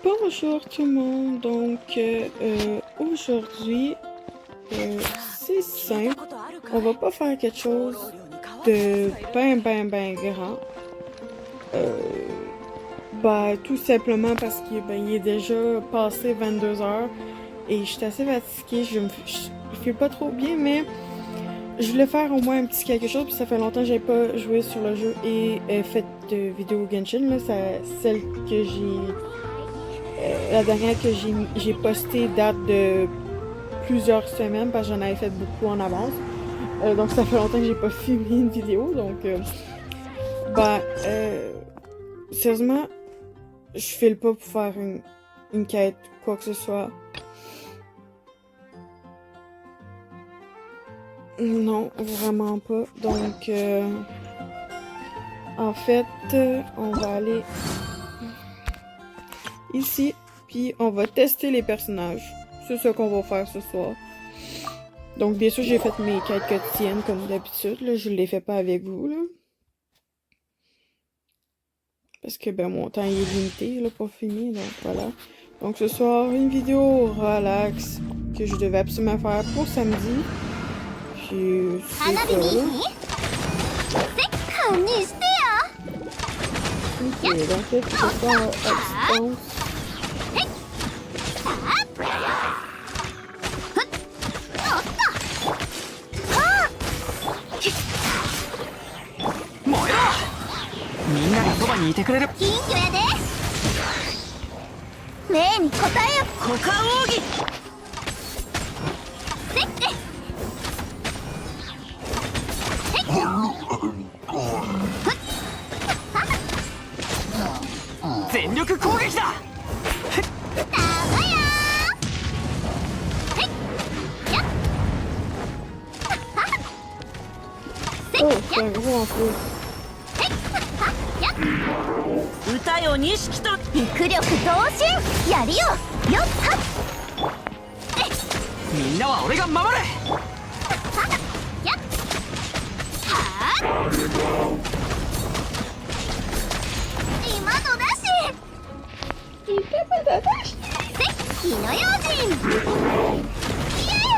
Bonjour tout le monde, donc aujourd'hui c'est simple, on va pas faire quelque chose de ben grand, tout simplement parce qu'il il est déjà passé 22 heures et je suis assez fatiguée, je fais pas trop bien mais je voulais faire au moins un petit quelque chose puis ça fait longtemps que j'ai pas joué sur le jeu et fait de vidéo Genshin, là, celle que la dernière que j'ai postée date de plusieurs semaines parce que j'en avais fait beaucoup en avance. Donc ça fait longtemps que j'ai pas filmé une vidéo. Donc bah sérieusement, je file pas pour faire une quête, quoi que ce soit. Non, vraiment pas. Donc en fait, on va aller ici, puis on va tester les personnages. C'est ça qu'on va faire ce soir. Donc, bien sûr, j'ai fait mes quêtes quotidiennes comme d'habitude. Là, je ne les fais pas avec vous, là. Parce que, ben, mon temps est limité, là, pour finir. Donc, voilà. Donc, ce soir, une vidéo relax que je devais absolument faire pour samedi. Puis, c'est ça, là. Ok, donc là, c'est ça à distance. Oh, c'est un gros en plus. 歌よ錦と陸力同心やりよよっはっみんなは俺が守るやっはっ今のだし火の用心いやや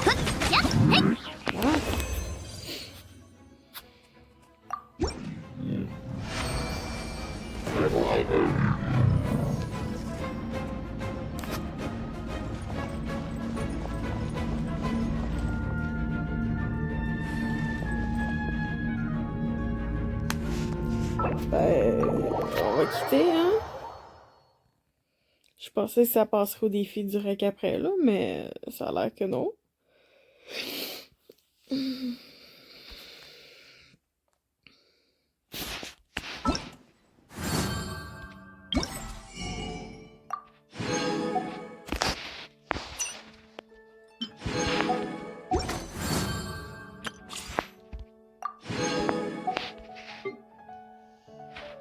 ふっやっへっ Ben, on va quitter, hein? Je pensais que ça passerait au défi direct après, là, mais ça a l'air que non.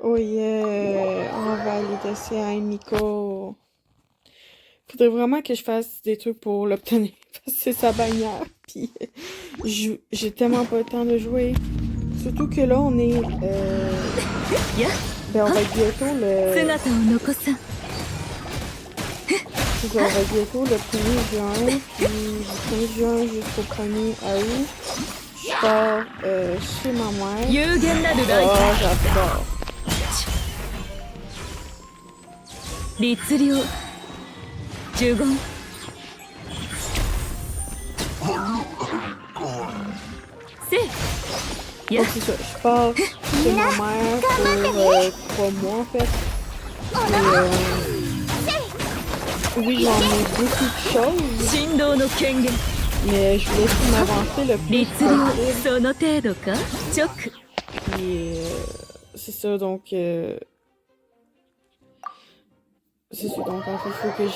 Oh yeah! On va aller tester à Miko. Faudrait vraiment que je fasse des trucs pour l'obtenir. Parce que c'est sa bannière. Puis j'ai tellement pas le temps de jouer. Surtout que là, on est. Ben, on va être bientôt le. C'est ça, on va être bientôt le 1er juin. Puis du 15 juin jusqu'au 1er août. Je pars chez ma mère. Oh, j'adore. 律令呪言 Donc c'est ça, je pars chez ma mère pour 3 mois en fait. Et, oui, j'en ai beaucoup de choses, mais je voulais essayer de m'avancer le plus possible. Puis c'est ça, donc c'est ça, donc en fait, il faut que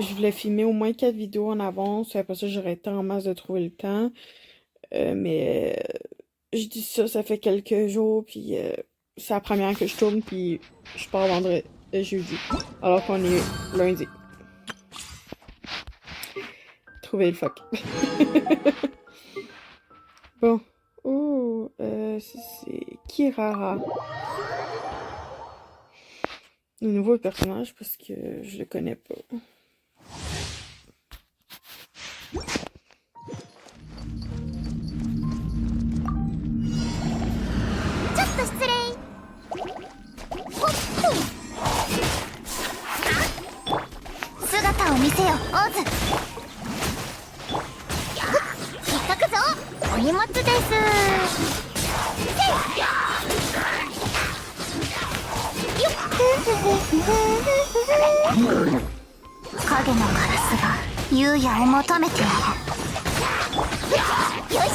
je voulais filmer au moins 4 vidéos en avance, après ça j'aurais été en masse de trouver le temps. Mais je dis ça, ça fait quelques jours, puis c'est la première que je tourne, puis je pars vendredi, jeudi, alors qu'on est lundi. Trouver le fuck. Bon. Oh, c'est Kirara. de nouveaux personnages parce que je le connais pas. ちょっと失礼。ほっと姿を見せよ、オーズ。いっとくぞ、お荷物です。影のガラスが優也を求めている。よいしょ。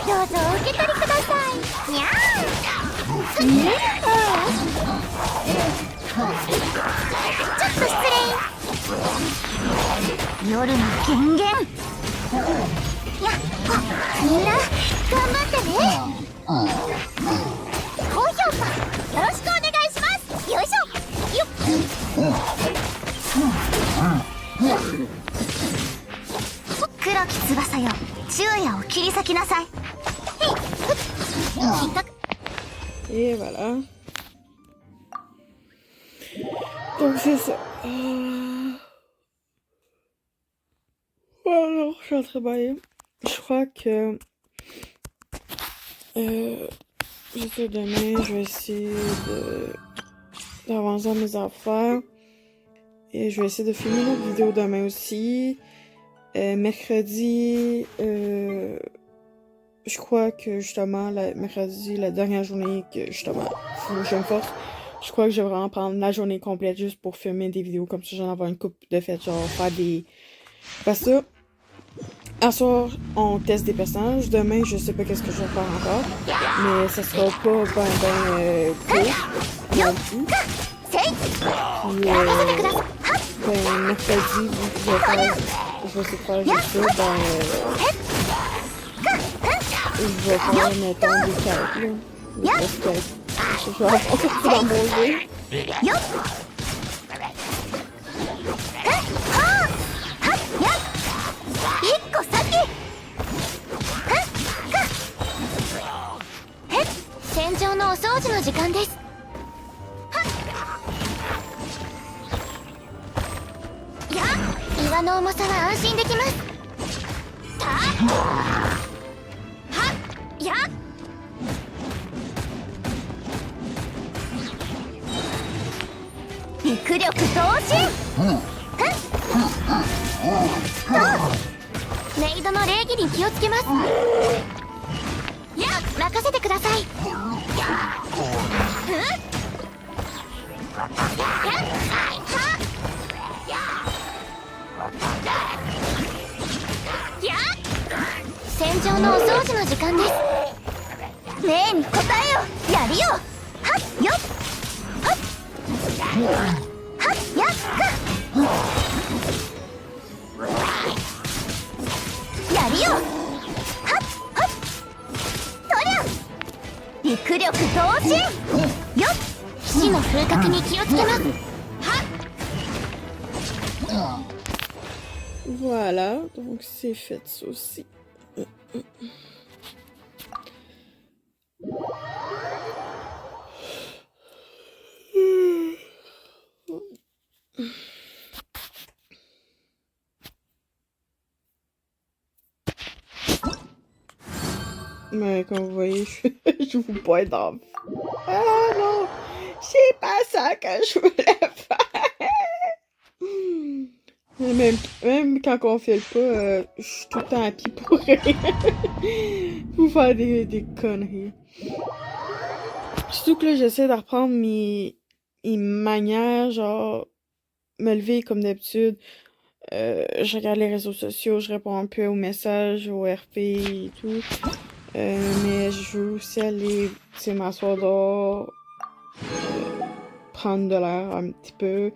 どうぞお受け取りください。にゃー。ちょっと失礼。夜の権限。やっほ、みんな頑張ってね。高評価よろしくお願いします。よいしょ。よっ。黒き翼よ、昼夜を切り裂きなさい。Et voilà. Donc c'est ça. Alors, je suis en train de bailler. Je crois que j'essaie demain, je vais essayer d'avancer mes affaires. Et je vais essayer de filmer une autre vidéo demain aussi. Mercredi, je crois que justement, mercredi, la dernière journée que justement, faut que je me force. Je crois que je vais vraiment prendre la journée complète juste pour filmer des vidéos comme ça, j'en avoir une coupe de fait, genre faire des... Parce que, à soir, on teste des personnages. Demain, je sais pas qu'est-ce que je vais faire encore. Mais ça sera pas court non plus. Puis, mercredi, je vais essayer de faire juste ça, je vais faire, mettons, des cartes, là. Parce que je vais avoir tout dans mon jeu. Voilà, donc c'est fait ça aussi. Mais comme vous voyez, je vous pointe dans... Ah non! C'est pas ça que je voulais faire! Même quand on fait pas, je suis tout le temps à pied pour rien. Pour faire des conneries. Surtout que là, j'essaie de reprendre mes manières, genre, me lever comme d'habitude. Je regarde les réseaux sociaux, je réponds un peu aux messages, aux RP et tout. Mais je veux aussi aller, tu sais, m'asseoir dehors, prendre de l'air un petit peu,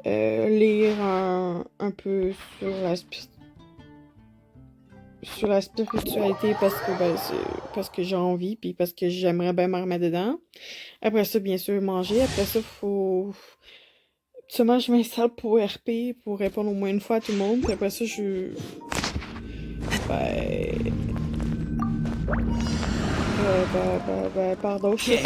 lire un peu sur la spiritualité parce que j'ai envie, puis parce que j'aimerais bien me remettre dedans. Après ça, bien sûr, manger. Après ça, faut... Seulement, je m'installe pour RP, pour répondre au moins une fois à tout le monde. Puis après ça, pardon, je suis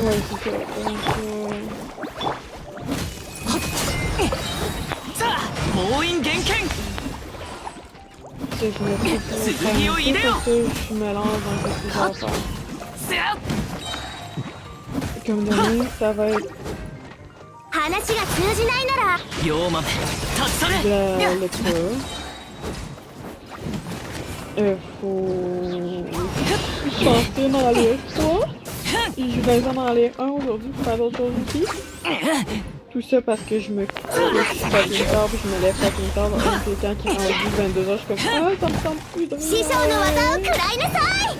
Ouais, c'est ça. Donc, さあ暴飲厳禁 je me fais je me lance dans plusieurs affaires. せや Comme donné, ça va être 話が通じないなら両豆立ち去れ le cas. Faut penser dans les 3. Et je vais en lire un aujourd'hui pour faire d'autres choses aussi. Tout ça parce que je me couche fucking tard puis je me lève fucking tard. Donc c'est quand il est rendu 22h, je suis comme ah, ça me semble plus drôle. 師匠の技を食らいなさい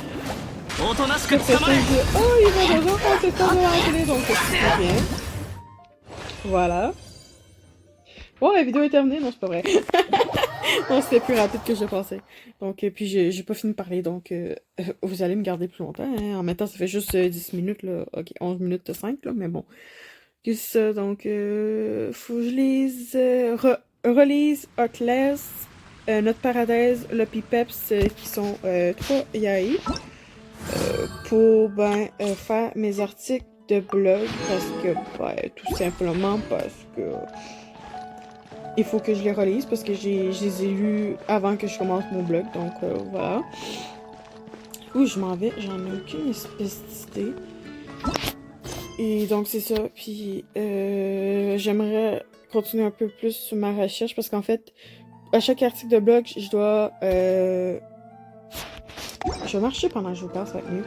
おとなしく Après 捕 ça, ま je れ dis oh, il est 22h, oh, c'est ça de la télé, donc c'est très bien. Voilà. Bon, la vidéo est terminée, non, c'est pas vrai. Non, c'était plus rapide que je pensais. Donc, puis j'ai pas fini de parler, donc vous allez me garder plus longtemps. Hein. En même temps, ça fait juste 10 minutes, là. Ok, 11 minutes de 5, là, mais bon. C'est ça, donc, faut que je lise, relise Hotlass, Notre Paradise, le Pipeps, qui sont 3 yaïs, pour, faire mes articles de blog, parce que, tout simplement parce que il faut que je les relise parce que je les ai lus avant que je commence mon blog, donc voilà. Où je m'en vais, j'en ai aucune espèce d'idée. Et donc c'est ça, puis j'aimerais continuer un peu plus sur ma recherche parce qu'en fait, à chaque article de blog, je dois... je vais marcher pendant que je vous parle, ça va être mieux.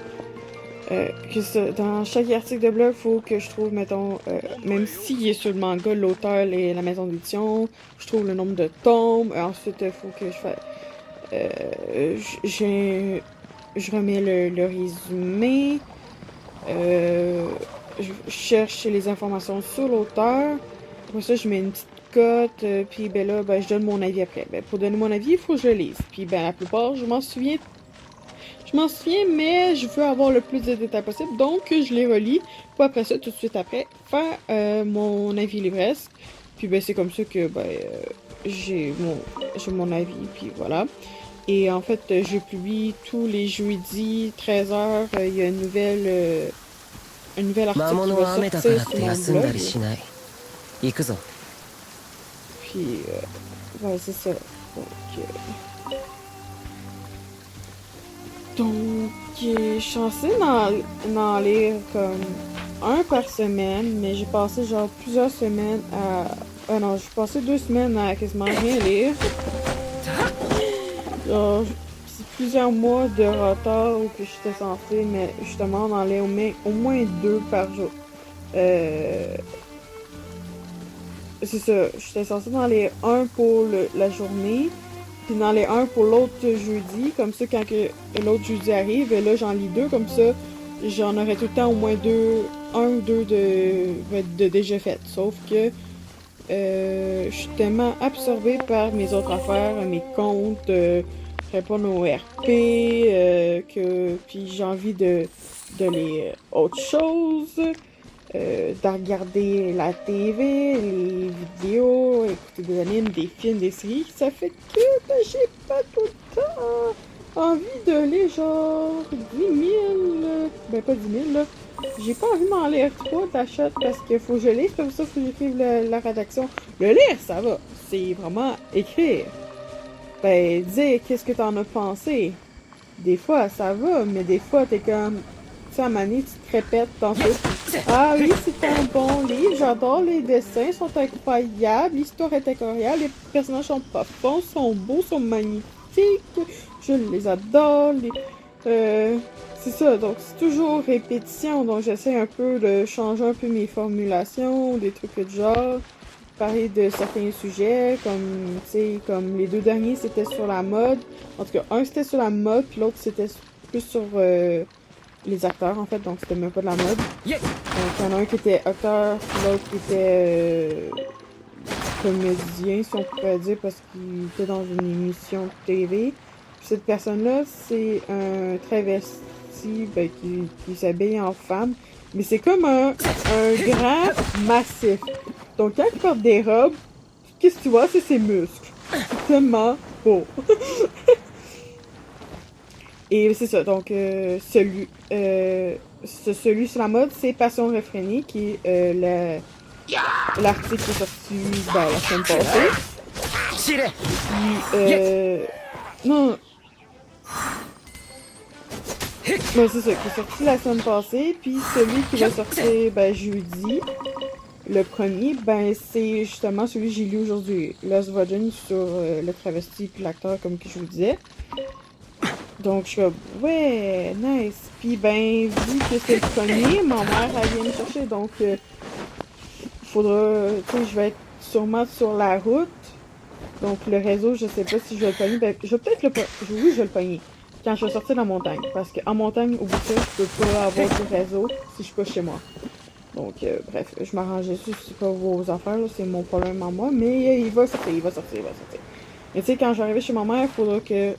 Dans chaque article de blog, il faut que je trouve, mettons, même s'il est sur le manga, l'auteur et la maison d'édition, je trouve le nombre de tomes. Ensuite, il faut que je fasse... je remets le résumé. Je cherche les informations sur l'auteur. Après ça, je mets une petite cote. Puis ben là, je donne mon avis après. Pour donner mon avis, il faut que je le lise. Puis la plupart, je m'en souviens, mais je veux avoir le plus de détails possible, donc je les relis pour après ça, tout de suite après, faire mon avis livresque. Puis c'est comme ça que j'ai mon avis, puis voilà. Et en fait, je publie tous les jeudis, 13h, il y a un nouvel article qui va sortir sur mon blog. Puis, c'est ça. Donc, je suis censée d'en lire comme un par semaine, mais j'ai passé genre plusieurs semaines à... Ah non, j'ai passé 2 semaines à quasiment rien lire. Genre, c'est plusieurs mois de retard que j'étais censée, mais justement, d'en lire au moins 2 par jour. C'est ça, j'étais censée d'en lire un pour la journée. Puis dans les 1 pour l'autre jeudi, comme ça quand l'autre jeudi arrive, et là j'en lis 2, comme ça j'en aurais tout le temps au moins 1 ou 2 de déjà fait. Sauf que je suis tellement absorbée par mes autres affaires, mes comptes, répondre au RP, que puis j'ai envie de lire autre chose. De regarder la TV, les vidéos, écouter des animes, des films, des séries, ça fait que j'ai pas tout le temps envie de lire genre 10 000, pas 10 000 là, j'ai pas envie d'en lire 3 d'achat parce qu'il faut que je lise, comme ça faut que j'écrive la rédaction. Le lire, ça va, c'est vraiment écrire. Dire qu'est-ce que t'en as pensé, des fois ça va, mais des fois t'es comme... à un moment donné, tu te répètes tantôt. Ah oui, c'est un bon livre, j'adore les dessins, sont incroyables, l'histoire est incroyable, les personnages sont profonds, sont beaux, sont magnifiques, je les adore. C'est ça, donc c'est toujours répétition, donc j'essaie un peu de changer un peu mes formulations, des trucs de genre, parler de certains sujets, comme, tu sais, comme les 2 derniers c'était sur la mode, en tout cas, un c'était sur la mode, puis l'autre c'était plus sur... les acteurs en fait, donc c'était même pas de la mode. Donc il y en a un qui était acteur, l'autre qui était comédien, si on pourrait dire, parce qu'il était dans une émission de TV. Puis cette personne-là, c'est un travesti qui s'habille en femme, mais c'est comme un grand massif. Donc quand il porte des robes, qu'est-ce que tu vois? C'est ses muscles. C'est tellement beau. Et c'est ça, donc celui sur la mode, c'est Passion réfrénée, qui est l'article qui est sorti la semaine passée. Puis, non, c'est ça, qui est sorti la semaine passée, puis celui qui va sortir jeudi, le premier, c'est justement celui que j'ai lu aujourd'hui, Lost Virgin, sur le travesti puis l'acteur, comme que je vous disais. Donc, je suis comme, ouais, nice. Puis, vu que c'est le premier, ma mère, elle vient me chercher. Donc, faudra, tu sais, je vais être sûrement sur la route. Donc, le réseau, je sais pas si je vais le pogner. Je vais peut-être le pogner. Oui, je vais le pogner. Quand je vais sortir de la montagne. Parce qu'en montagne, au bout de ça, je peux pas avoir du réseau si je suis pas chez moi. Donc, bref, je m'arrangeais dessus. C'est pas vos affaires, là. C'est mon problème à moi. Mais il va sortir, il va sortir, il va sortir. Mais tu sais, quand j'arrive chez ma mère, il faudra que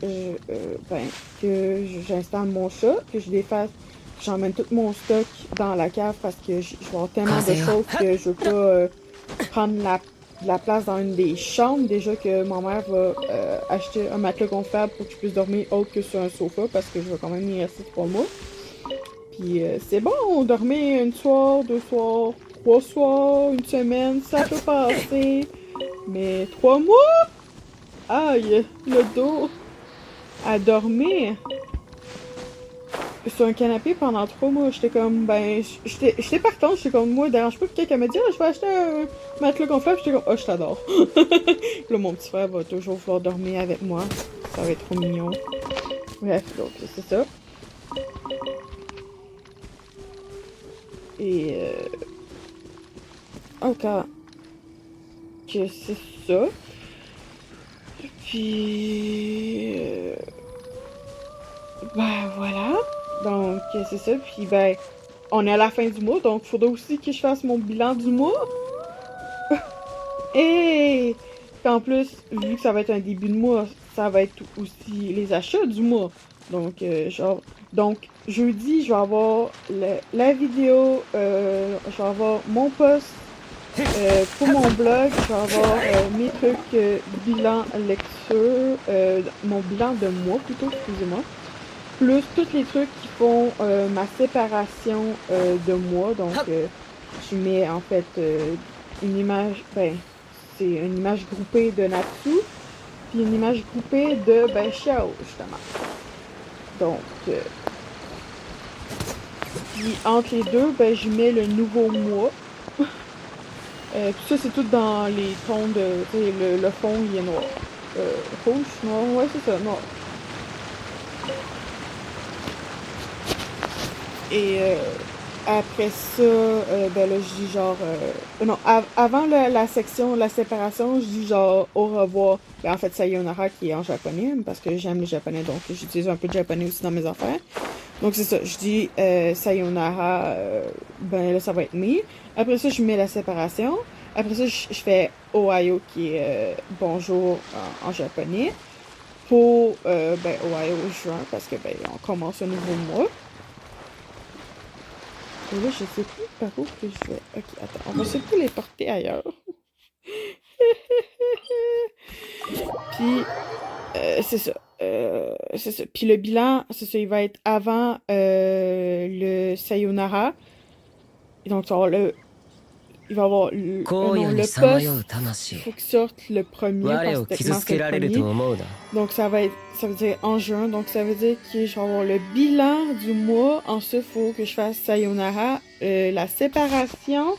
j'installe mon chat, que je défasse, que j'emmène tout mon stock dans la cave parce que je vais avoir tellement de choses que je veux pas prendre la place dans une des chambres. Déjà que ma mère va acheter un matelas gonflable pour que je puisse dormir autre que sur un sofa parce que je vais quand même y rester 3 mois. Puis c'est bon, dormir une soir, 2 soirs, 3 soirs, une semaine, ça peut passer. Mais 3 mois? Aïe, le dos. À dormir. Sur un canapé pendant 3 mois. J'étais comme, j'étais partante. J'étais comme, moi, dérange pas que quelqu'un me dise, je vais acheter un matelas gonflable. J'étais comme, oh, je t'adore. Là, mon petit frère va toujours vouloir dormir avec moi. Ça va être trop mignon. Bref, donc, c'est ça. Et, encore que c'est ça. Puis, voilà. Donc, c'est ça. Puis, on est à la fin du mois, donc il faudra aussi que je fasse mon bilan du mois. Et en plus, vu que ça va être un début de mois, ça va être aussi les achats du mois. Donc, donc jeudi, je vais avoir la vidéo, je vais avoir mon post pour mon blog, je vais avoir mes trucs bilan lecture, mon bilan de mois plutôt, excusez-moi. Plus tous les trucs qui font ma séparation de moi. Donc, je mets en fait une image, c'est une image groupée de Natsu, puis une image groupée de Xiao, justement. Donc, puis entre les deux, je mets le nouveau mois. Tout ça, c'est tout dans les tons de, tu sais, le fond, il est noir. Rouge, noir, ouais, c'est ça, noir. Et après ça, là, je dis genre... non, avant la section, la séparation, je dis genre au revoir. En fait, sayonara qui est en japonais, parce que j'aime les japonais, donc j'utilise un peu de japonais aussi dans mes affaires. Donc c'est ça, je dis sayonara, là ça va être mi. Après ça, je mets la séparation. Après ça, je fais Ohayo qui est bonjour en japonais. Pour Ohayo juin, parce que on commence un nouveau mois. Et là, je sais plus par où que je vais. Ok, attends, on va surtout les porter ailleurs. Puis, c'est ça. C'est ça. Puis le bilan, c'est ça, il va être avant le sayonara. Et donc, il va y avoir le post. Il faut qu'il sorte le premier, parce que techniquement, c'est le premier. Donc, ça veut dire en juin. Donc, ça veut dire que je vais avoir le bilan du mois. Ensuite, il faut que je fasse sayonara. La séparation.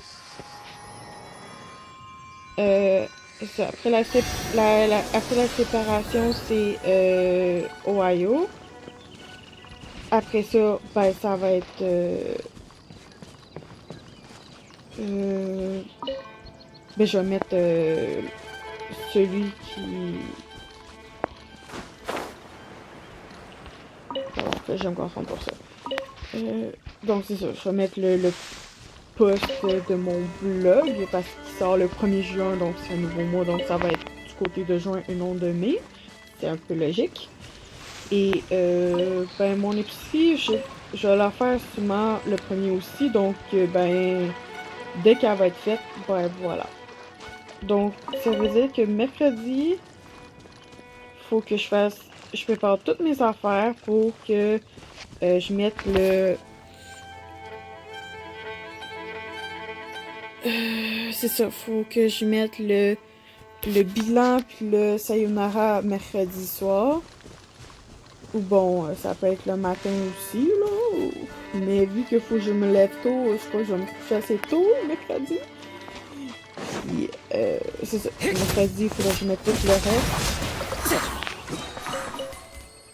Après la séparation, c'est Ohayo. Après ça, ça va être... je vais mettre celui qui... je vais me confondre pour ça. Donc c'est ça, je vais mettre le post de mon blog parce qu'il sort le 1er juin, donc c'est un nouveau mois, donc ça va être du côté de juin et non de mai. C'est un peu logique. Et mon épicerie, je vais la faire sûrement le 1er aussi, donc dès qu'elle va être faite, voilà. Donc ça veut dire que mercredi, faut que je fasse je prépare toutes mes affaires pour que je mette le... c'est ça, faut que je mette le bilan puis le sayonara mercredi soir. Ou bon, ça peut être le matin aussi, là. Mais vu qu'il faut que je me lève tôt, je crois que je vais me coucher assez tôt mercredi. Puis, c'est ça. Mercredi, il faudra que je mette tout le reste.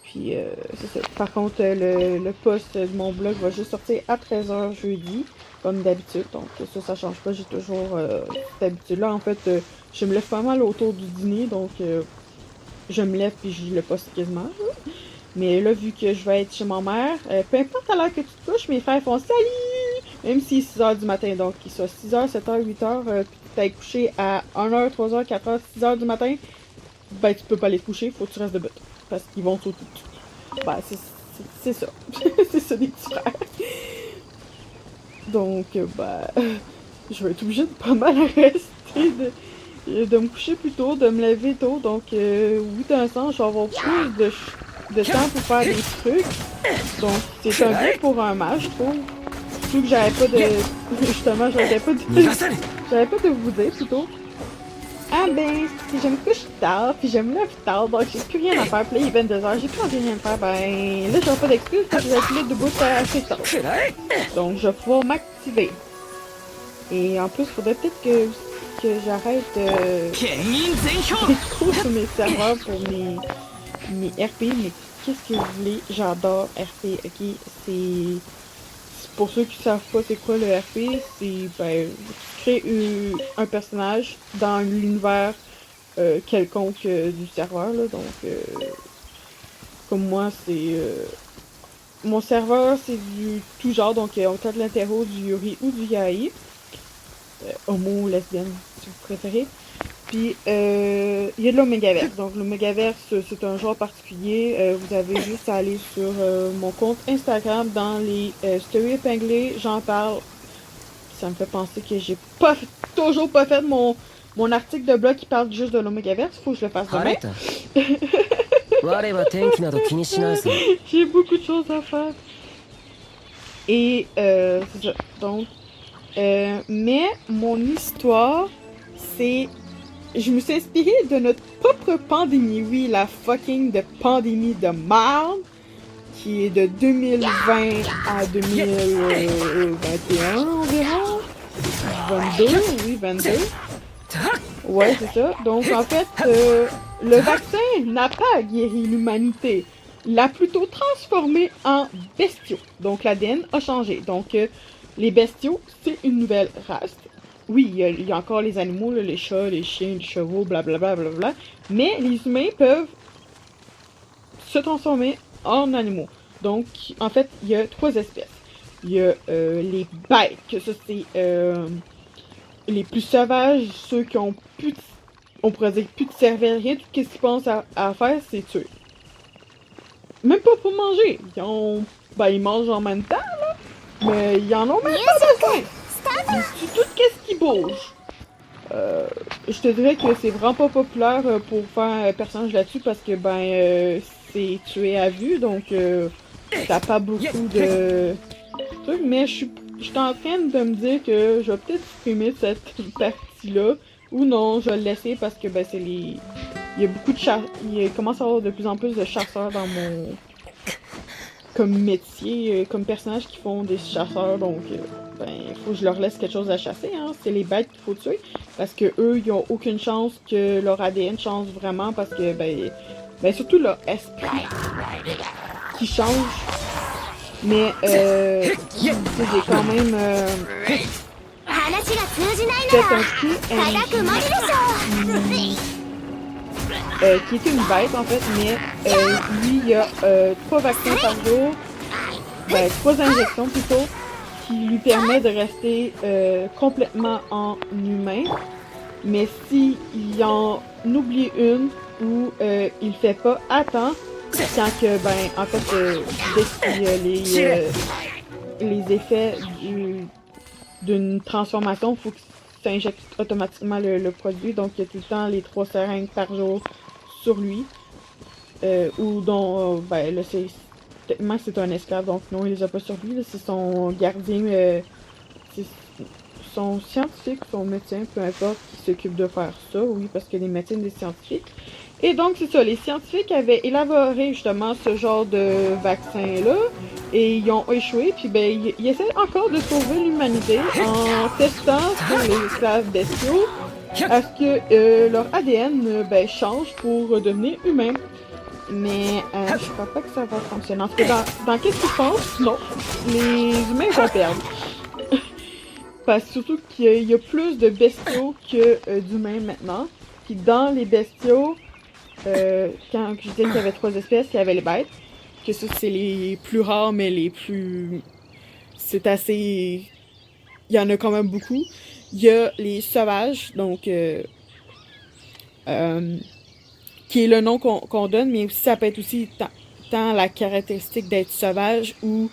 Puis, c'est ça. Par contre, le post de mon blog va juste sortir à 13h jeudi, comme d'habitude. Donc, ça change pas. J'ai toujours cette habitude-là. En fait, je me lève pas mal autour du dîner. Donc, je me lève puis je le poste quasiment. Mais là, vu que je vais être chez ma mère, peu importe à l'heure que tu te couches, mes frères font salut! Même si c'est 6h du matin. Donc, qu'il soit 6h, 7h, 8h, puis tu t'es couché à 1h, 3h, 4h, 6h du matin, ben tu peux pas les coucher, faut que tu restes debout. Parce qu'ils vont sauter dessus. Ben, c'est ça. C'est ça des petits frères. Donc, ben, je vais être obligée de pas mal rester de me coucher plus tôt, de me lever tôt. Donc, oui, d'un sens, je vais avoir plus de temps pour faire des trucs. Donc, c'est un bien pour un match, je trouve. Surtout que j'avais pas de... Justement, j'avais pas de vous dire, plutôt. Ah ben, si je me couche tard, puis je me lève tard, donc j'ai plus rien à faire. Puis là, il est 22h, j'ai plus rien à faire, ben... Là, j'aurai pas d'excuse, parce que je vais être là debout assez tard. Donc, je vais pouvoir m'activer. Et en plus, il faudrait peut-être que j'arrête de trop sur mes serveurs pour mes RP, mais qu'est-ce que vous voulez? J'adore RP, ok? C'est... Pour ceux qui savent pas c'est quoi le RP, c'est, ben, créer un personnage dans l'univers quelconque du serveur, là, donc... comme moi, c'est... mon serveur, c'est du tout genre, donc autant de l'interro, du yuri ou du yaoi. Homo, lesbienne, si vous préférez. Puis, il y a de l'Omegaverse. Donc, l'Omegaverse, c'est un genre particulier. Vous avez juste à aller sur mon compte Instagram dans les stories épinglées. J'en parle. Ça me fait penser que j'ai toujours pas fait mon article de blog qui parle juste de l'Omegaverse. Faut que je le fasse demain. J'ai beaucoup de choses à faire. Et, c'est ça. Donc, mais mon histoire, c'est... Je me suis inspirée de notre propre pandémie, oui, la fucking de pandémie de merde, qui est de 2020 à 2021 environ. 22, oui, 22. Ouais, c'est ça. Donc, en fait, le vaccin n'a pas guéri l'humanité. Il l'a plutôt transformé en bestiaux. Donc, l'ADN a changé. Donc, les bestiaux, c'est une nouvelle race. Oui, il y a encore les animaux, là, les chats, les chiens, les chevaux, blablabla, blablabla. Mais les humains peuvent se transformer en animaux. Donc, en fait, il y a 3 espèces. Il y a les bêtes, que ça c'est les plus sauvages, ceux qui ont plus, on pourrait dire plus de cervelle, rien, tout ce qu'ils pensent à faire, c'est tuer. Même pas pour manger. Ils mangent en même temps, là, mais ils en ont même pas besoin. Ils tuent tout ce qui bouge. Je te dirais que c'est vraiment pas populaire pour faire un personnage là-dessus parce que c'est tué à vue, donc t'as pas beaucoup de trucs, mais je suis en train de me dire que je vais peut-être supprimer cette partie-là, ou non, je vais le laisser parce que c'est les... Il y a beaucoup de il commence à y avoir de plus en plus de chasseurs dans mon... comme métier, comme personnage qui font des chasseurs, donc il faut que je leur laisse quelque chose à chasser, hein. C'est les bêtes qu'il faut tuer, parce que eux, ils ont aucune chance que leur ADN change vraiment, parce que, surtout leur esprit qui change, mais, j'ai quand même, peut-être un coup, qui est une bête, en fait, mais, lui, il y a 3 vaccins par jour, 3 injections plutôt, qui lui permet de rester complètement en humain. Mais si il en oublie une ou il le fait pas à temps, quand que en fait dès qu'il y a les effets d'une transformation, il faut que ça injecte automatiquement le produit. Donc il y a tout le temps les 3 seringues par jour sur lui. ou dont, ben là, techniquement, c'est un esclave, donc non, il les a pas survécu, là, c'est son gardien, c'est son scientifique, son médecin, peu importe, qui s'occupe de faire ça, oui, parce que les médecins des scientifiques. Et donc, c'est ça, les scientifiques avaient élaboré justement ce genre de vaccin-là, et ils ont échoué, puis ben, ils essaient encore de sauver l'humanité en testant sur les esclaves bestiaux à ce que leur ADN ben, change pour devenir humain. Mais je crois pas que ça va fonctionner. En tout cas, dans qu'est-ce qu'ils pensent? Non. Les humains vont perdre. Parce que surtout qu'il y a plus de bestiaux que d'humains maintenant. Puis dans les bestiaux, quand je disais qu'il y avait 3 espèces, il y avait les bêtes. Que ça, c'est les plus rares, mais les plus... C'est assez... Il y en a quand même beaucoup. Il y a les sauvages, donc... qui est le nom qu'on donne, mais aussi ça peut être aussi tant la caractéristique d'être sauvage ou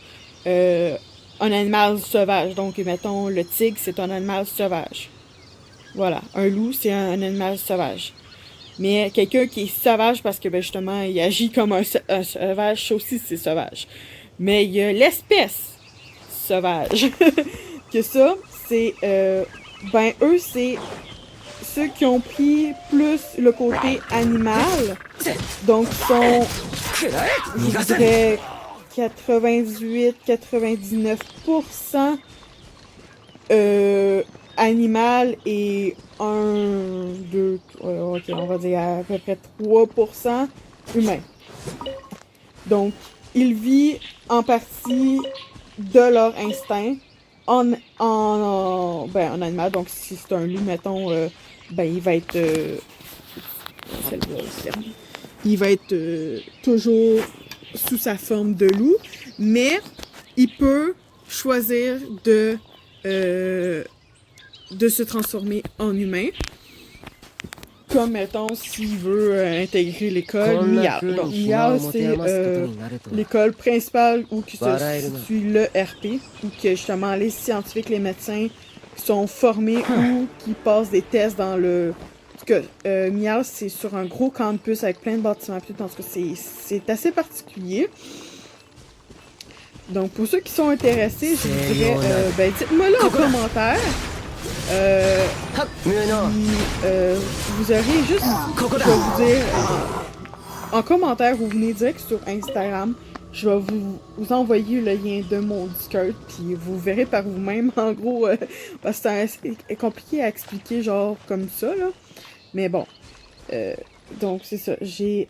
un animal sauvage. Donc, mettons, le tigre, c'est un animal sauvage. Voilà. Un loup, c'est un animal sauvage. Mais quelqu'un qui est sauvage parce que, ben, justement, il agit comme un sauvage, ça aussi, c'est sauvage. Mais il y a l'espèce sauvage. Que ça, c'est... ben, eux, c'est ceux qui ont pris plus le côté animal. Donc, sont, je dirais, 98-99% animal et 2, ok, on va dire à peu près 3% humain. Donc, ils vivent en partie de leur instinct en animal. Donc, si c'est un loup, mettons, ben, il va être... il va être toujours sous sa forme de loup, mais il peut choisir de se transformer en humain. Comme, mettons, s'il veut intégrer l'école Mial. Donc, Mial, c'est l'école principale où se situe le RP, où que, justement, les scientifiques, les médecins sont formés ou qui passent des tests dans le... En tout cas, Mial, c'est sur un gros campus avec plein de bâtiments. En tout cas, c'est assez particulier. Donc, pour ceux qui sont intéressés, je vous dirais, ben, dites-moi là en commentaire. Vous aurez juste, je vais vous dire, en commentaire, vous venez direct sur Instagram, je vais vous envoyer le lien de mon Discord, puis vous verrez par vous-même, en gros, parce que c'est compliqué à expliquer, genre, comme ça, là. Mais bon, donc c'est ça, c'est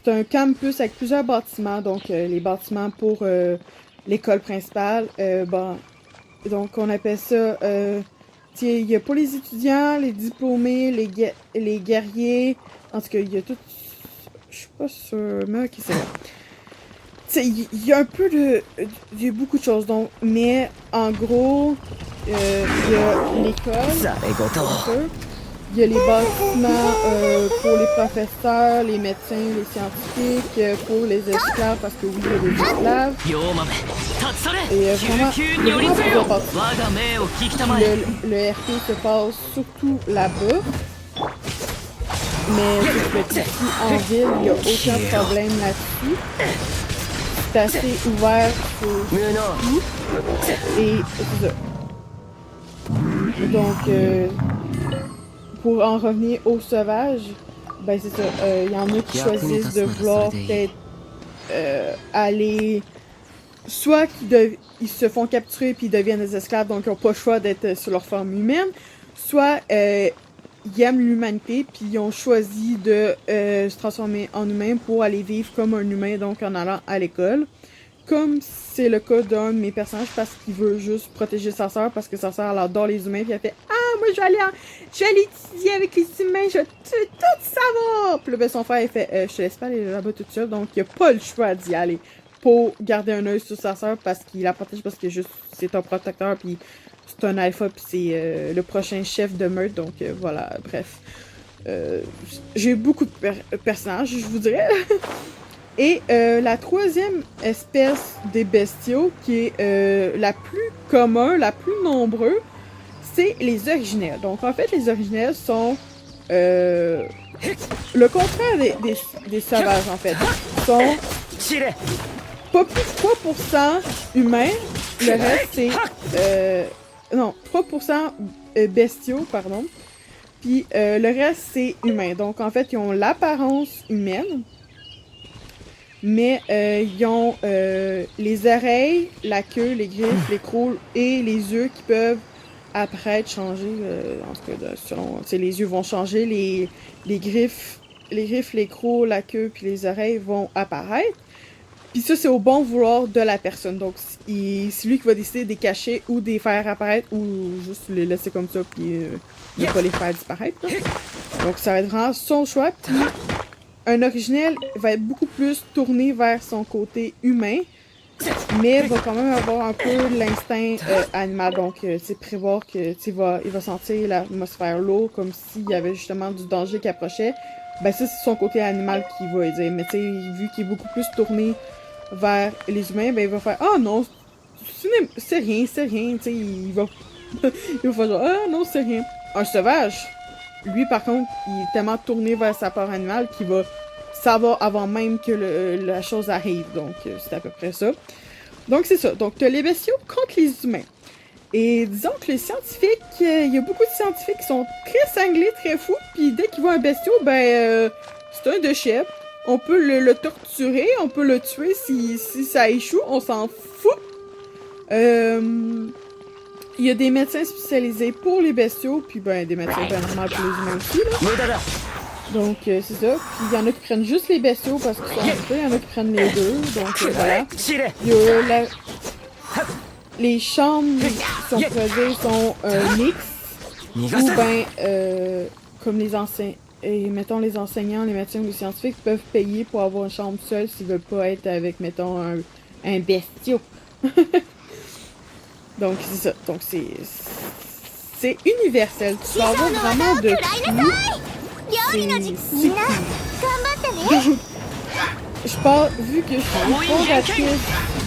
un campus avec plusieurs bâtiments, donc les bâtiments pour l'école principale, bon... Donc, on appelle ça... il y a pour les étudiants, les diplômés, les guerriers... En tout cas, il y a tout... Je suis pas sûre... Mais ok, c'est vrai. Il y a un peu de... Il y a beaucoup de choses, donc... Mais, en gros... Il y a l'école... Il y a les bâtiments pour les professeurs, les médecins, les scientifiques, pour les esclaves, parce que oui, il y a des esclaves. Et vraiment, il y a vraiment plusieurs bâtiments. Le RP se passe surtout là-bas. Mais ici, en ville, il n'y a aucun problème là-dessus. C'est assez ouvert sur tout. Et c'est ça. Donc... pour en revenir aux sauvages, ben c'est ça, y en a qui choisissent de vouloir peut-être aller... Soit ils se font capturer puis ils deviennent des esclaves, donc ils n'ont pas le choix d'être sur leur forme humaine, soit ils aiment l'humanité puis ils ont choisi de se transformer en humain pour aller vivre comme un humain, donc en allant à l'école. Comme c'est le cas d'un de mes personnages parce qu'il veut juste protéger sa sœur parce que sa sœur elle adore les humains puis elle fait moi je vais aller étudier avec les humains, je vais tout savoir. Puis là ben, son frère il fait je te laisse pas aller là-bas toute seule, donc il a pas le choix d'y aller pour garder un œil sur sa sœur parce qu'il la protège parce que juste c'est un protecteur puis c'est un alpha puis c'est le prochain chef de meute, donc voilà, bref. J'ai beaucoup de personnages, je vous dirais. Et la troisième espèce des bestiaux, qui est la plus commune, la plus nombreuse, c'est les originels. Donc en fait, les originels sont le contraire des sauvages, en fait. Ils sont pas plus de 3% humains, le reste c'est... non, 3% bestiaux, pardon. Puis le reste c'est humain. Donc en fait, ils ont l'apparence humaine, mais ils ont les oreilles, la queue, les griffes, les crocs et les yeux qui peuvent après changer. En tout cas, selon, les yeux vont changer, les griffes, les crocs, la queue puis les oreilles vont apparaître. Puis ça, c'est au bon vouloir de la personne. Donc, c'est lui qui va décider de les cacher ou de les faire apparaître ou juste les laisser comme ça puis ne pas les faire disparaître. Là. Donc, ça va être vraiment son choix. Puis, un originel va être beaucoup plus tourné vers son côté humain, mais va quand même avoir un peu l'instinct animal. Donc, c'est prévoir que il va sentir l'atmosphère lourde comme s'il y avait justement du danger qui approchait. Ben ça, c'est son côté animal qui va dire. Mais tu sais, vu qu'il est beaucoup plus tourné vers les humains, ben il va faire « Ah non, c'est rien, tu sais, il va faire genre « Ah non, c'est rien. » Un sauvage, lui par contre, il est tellement tourné vers sa part animale qu'il va savoir avant même que la chose arrive, donc c'est à peu près ça. Donc c'est ça, donc t'as les bestiaux contre les humains. Et disons que les scientifiques, il y a beaucoup de scientifiques qui sont très cinglés, très fous, puis dès qu'ils voient un bestiau, ben c'est un déchet. On peut le torturer, on peut le tuer si ça échoue, on s'en fout. Il y a des médecins spécialisés pour les bestiaux, puis ben des médecins normaux pour les humains aussi, là. Donc c'est ça. Puis il y en a qui prennent juste les bestiaux parce qu'ils sont occupés, il y en a qui prennent les deux, donc voilà. Il y a les chambres, si on pourrait dire, sont mixtes, ou ben, comme les enseignants, et mettons les enseignants, les médecins ou les scientifiques peuvent payer pour avoir une chambre seule s'ils veulent pas être avec, mettons, un bestiau. Donc c'est ça. Donc c'est universel. Tu peux avoir vraiment de tout. C'est cool. Je pense, vu que je suis fondatrice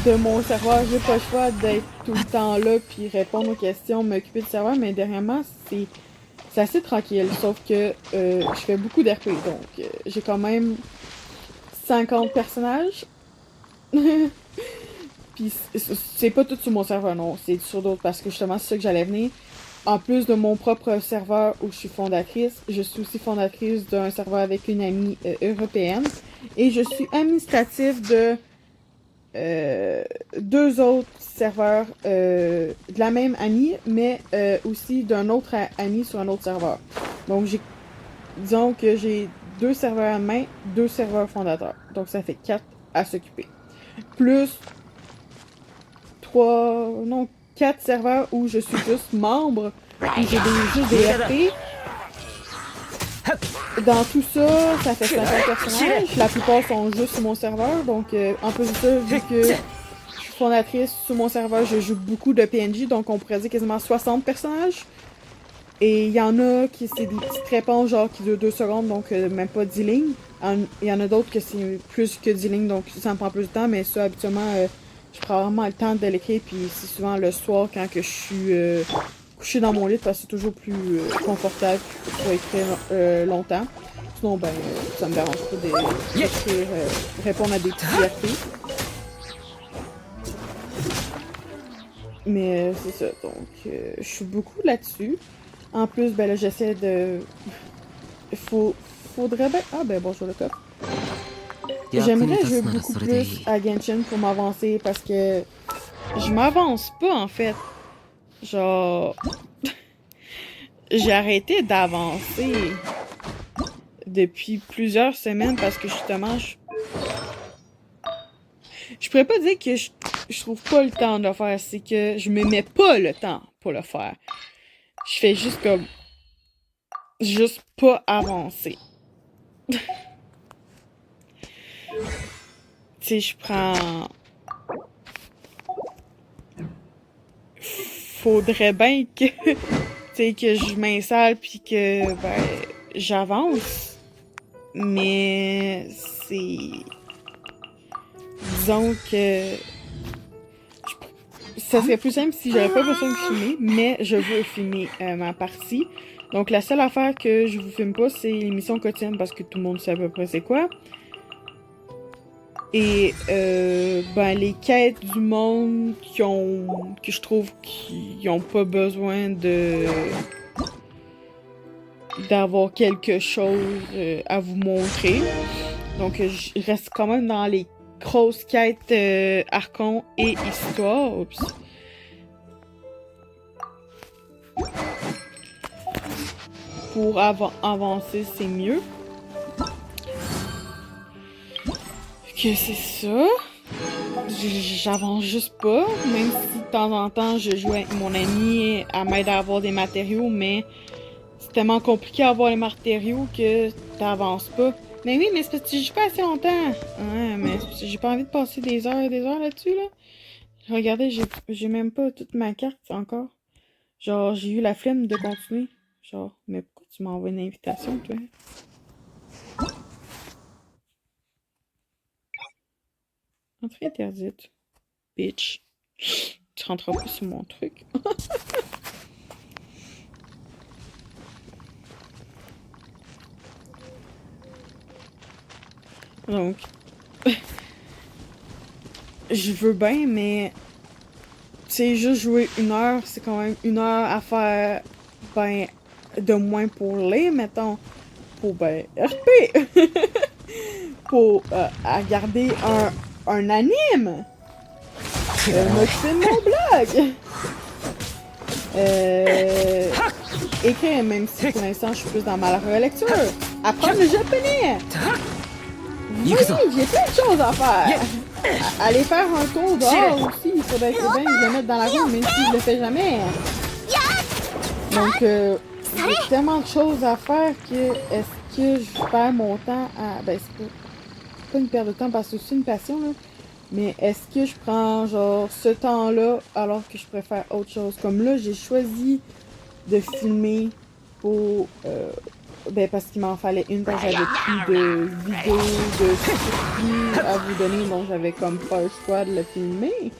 de mon serveur, j'ai pas le choix d'être tout le temps là puis répondre aux questions, m'occuper du serveur, mais dernièrement, c'est assez tranquille, sauf que je fais beaucoup d'RP, donc j'ai quand même 50 personnages. Puis c'est pas tout sur mon serveur, non, c'est sur d'autres, parce que justement, c'est ça que j'allais venir. En plus de mon propre serveur où je suis fondatrice, je suis aussi fondatrice d'un serveur avec une amie européenne. Et je suis administrative de deux autres serveurs de la même amie, mais aussi d'un autre ami sur un autre serveur. Donc, disons que j'ai 2 serveurs à main, 2 serveurs fondateurs. Donc, ça fait 4 à s'occuper. Plus 4 serveurs où je suis juste membre, où j'ai juste des RP. Dans tout ça, ça fait 50 personnages. La plupart sont juste sur mon serveur. Donc, en plus de ça, vu que je suis fondatrice sur mon serveur, je joue beaucoup de PNJ. Donc, on pourrait dire quasiment 60 personnages. Et il y en a qui c'est des petites réponses, genre qui durent 2 secondes, donc même pas 10 lignes. Il y en a d'autres que c'est plus que 10 lignes, donc ça me prend plus de temps. Mais ça, habituellement, je prends vraiment le temps de l'écrire. Puis c'est souvent le soir quand que je suis couché dans mon lit parce que c'est toujours plus confortable pour écrire longtemps. Sinon, ben, ça me dérange pas d'écrire, répondre à des petits RP. Mais c'est ça, donc je suis beaucoup là-dessus. En plus, ben là, j'essaie de... Faudrait bien... Ah ben bonjour le top. J'aimerais jouer beaucoup plus à Genshin pour m'avancer parce que je m'avance pas en fait. Genre... J'ai arrêté d'avancer depuis plusieurs semaines parce que justement, je pourrais pas dire que je trouve pas le temps de le faire, c'est que je me mets pas le temps pour le faire. Je fais juste comme... Juste pas avancer. Tu sais, je prends... Faudrait bien que... tu sais, que je m'installe pis que, ben, j'avance. Mais... c'est... Disons que... Ça serait plus simple si j'avais pas besoin de filmer, mais je veux filmer ma partie. Donc la seule affaire que je vous filme pas, c'est les missions quotidiennes parce que tout le monde sait à peu près c'est quoi. Et ben les quêtes du monde que je trouve qui ont pas besoin d'avoir quelque chose à vous montrer. Donc je reste quand même dans les grosses quêtes Archon et Histoire. Oups. Pour avancer, c'est mieux. Que c'est ça. J'avance juste pas. Même si de temps en temps, je joue avec mon ami à m'aider à avoir des matériaux, mais c'est tellement compliqué à avoir les matériaux que t'avances pas. Mais oui, mais c'est parce que tu joues pas assez longtemps. Ouais, mais c'est parce que j'ai pas envie de passer des heures et des heures là-dessus, là. Regardez, j'ai même pas toute ma carte encore. Genre, j'ai eu la flemme de continuer. Genre, mais pourquoi tu m'envoies une invitation, toi? Entrée interdite. Bitch. Tu rentreras pas sur mon truc. Donc, je veux bien, mais tu sais, juste jouer 1 heure, c'est quand même 1 heure à faire, ben, de moins pour lire, mettons, pour, ben, RP! Pour à regarder un anime! M'occuper de mon blog! Écrire, même si pour l'instant je suis plus dans ma relecture. Apprendre le japonais! Oui, j'ai plein de choses à faire! Aller faire un tour dehors aussi, il faudrait bien que je le mette dans la roue, même si je le fais jamais. Donc, j'ai tellement de choses à faire que est-ce que je perds mon temps à... Ben, c'est pas une perte de temps parce que c'est une passion, là. Mais est-ce que je prends, genre, ce temps-là alors que je préfère autre chose? Comme là, j'ai choisi de filmer pour... ben, parce qu'il m'en fallait une parce que j'avais plus de vidéos de circuits à vous donner, donc j'avais comme pas le choix de le filmer.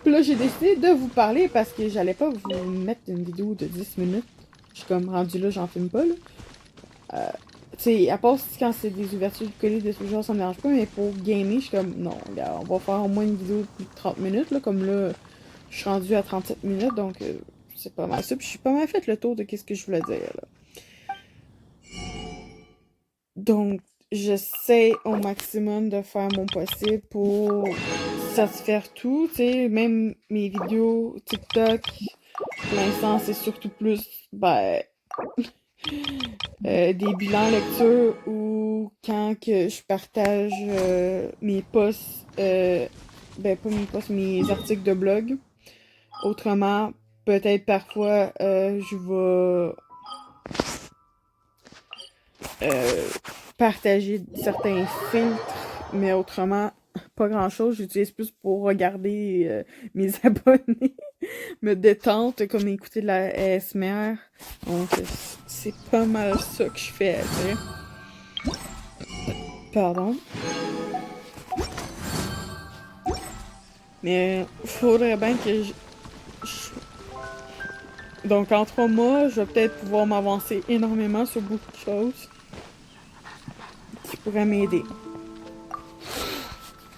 Puis là, j'ai décidé de vous parler parce que j'allais pas vous mettre une vidéo de 10 minutes. Je suis comme rendue là, j'en filme pas, là. Tu sais, à part si quand c'est des ouvertures de colis de ce genre, ça me dérange pas, mais pour gamer, je suis comme, non, regarde, on va faire au moins une vidéo de plus de 30 minutes, là, comme là, je suis rendue à 37 minutes, donc c'est pas mal ça. Puis je suis pas mal fait le tour de qu'est-ce que je voulais dire, là. Donc, j'essaie au maximum de faire mon possible pour satisfaire tout, tu sais, même mes vidéos TikTok, pour l'instant, c'est surtout plus, ben, des bilans lecture ou quand que je partage mes posts, ben pas mes posts, mes articles de blog. Autrement, peut-être parfois, je vais partager certains filtres, mais autrement, pas grand-chose. J'utilise plus pour regarder mes abonnés, me détendre, comme écouter de la ASMR. Donc, c'est pas mal ça que je fais, tu sais. Pardon. Mais faudrait bien que Donc, en 3 mois, je vais peut-être pouvoir m'avancer énormément sur beaucoup de choses qui pourraient m'aider.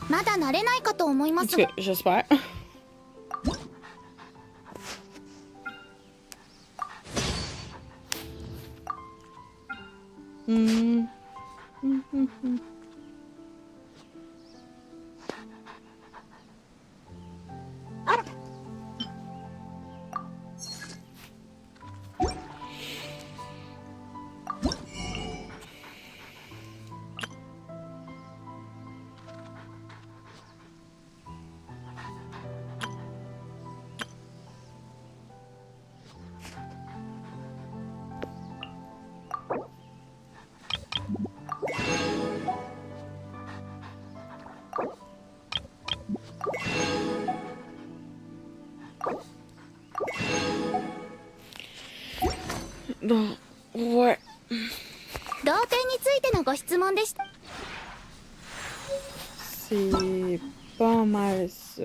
En tout cas, j'espère. Donc, ouais. C'est pas mal ça.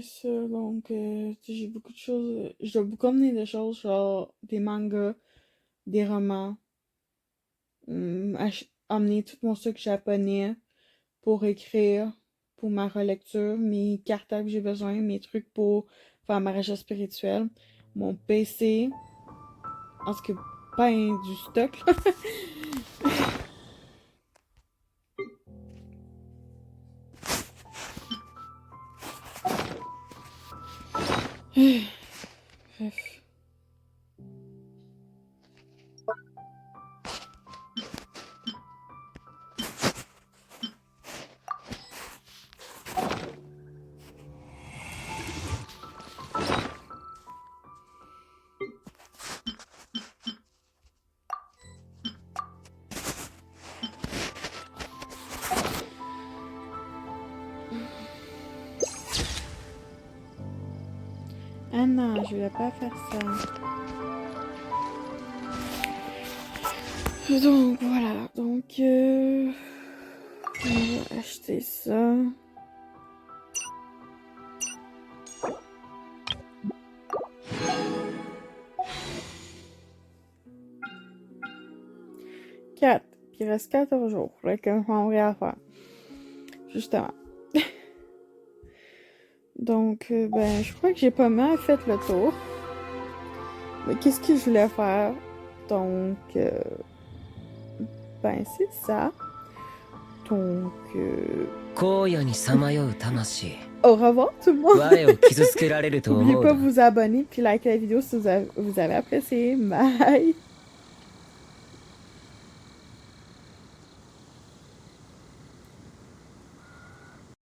c'est ça. Donc, j'ai beaucoup de choses. Je dois beaucoup emmener des choses, genre des mangas, des romans, emmener tout mon stock japonais pour écrire, pour ma relecture, mes cartables que j'ai besoin, mes trucs pour faire ma recherche spirituelle, mon PC, en ce que pas du stock, là. Bref. Ah non, je vais pas faire ça. Donc voilà, donc on va acheter ça. Quatre. Il reste 14 jours. Là, que je m'en vais à faire. Justement. Donc, ben, je crois que j'ai pas mal fait le tour. Mais qu'est-ce que je voulais faire? Donc, ben, c'est ça. Donc, au revoir tout le monde. N'oubliez pas de vous abonner puis liker la vidéo si vous avez apprécié. Bye!